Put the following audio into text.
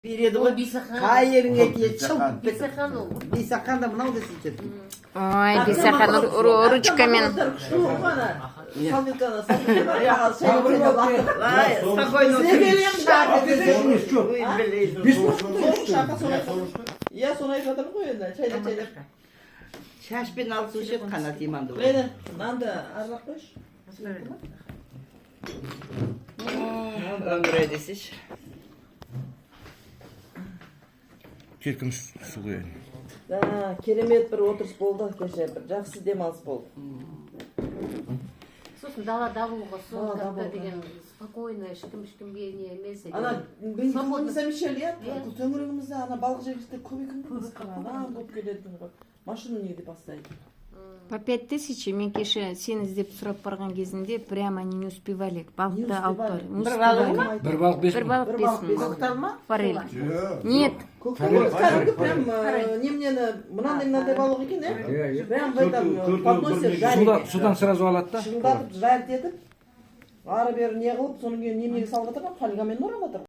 береді ғой. Қай еріңе тие чылп бисақан ол. Бисақан да мынау да сөйтеді. Ой, бисақан ручкамен. Я соны айтып жатырмын ғой енді. Чайдап. Шашпен алысушы еді қанат иманды. Мені нанды аралап қойшы. Ömre desiş. Кеткім су құяйын. Да, керемет бір отырыс болды кеше, бір жақсы демалыс болды. Сосын далада болуға соңғы деген спокойно ешкімге не емес. Ана биыл замечали, төңірегімізде ана балық жегіште көп екен ғой. Ана көп келетін ғой. Машина неге поставить? По 5000 мен кеше сені іздеп сұрап барған кезінде прямо они не успевали. Балықты алып бар. Бір балық бес Бір мың. балық 5000. Көктал ма? Форель. Нет. Кәдімгі прям немнені мынандай балық екен, е? Прям в этом подносе жарили. Судан сразу алады да. Шыңдатып жарит етіп, ары бері не қылып, соның кейін немеге салып жатыр, фольгамен орап жатыр.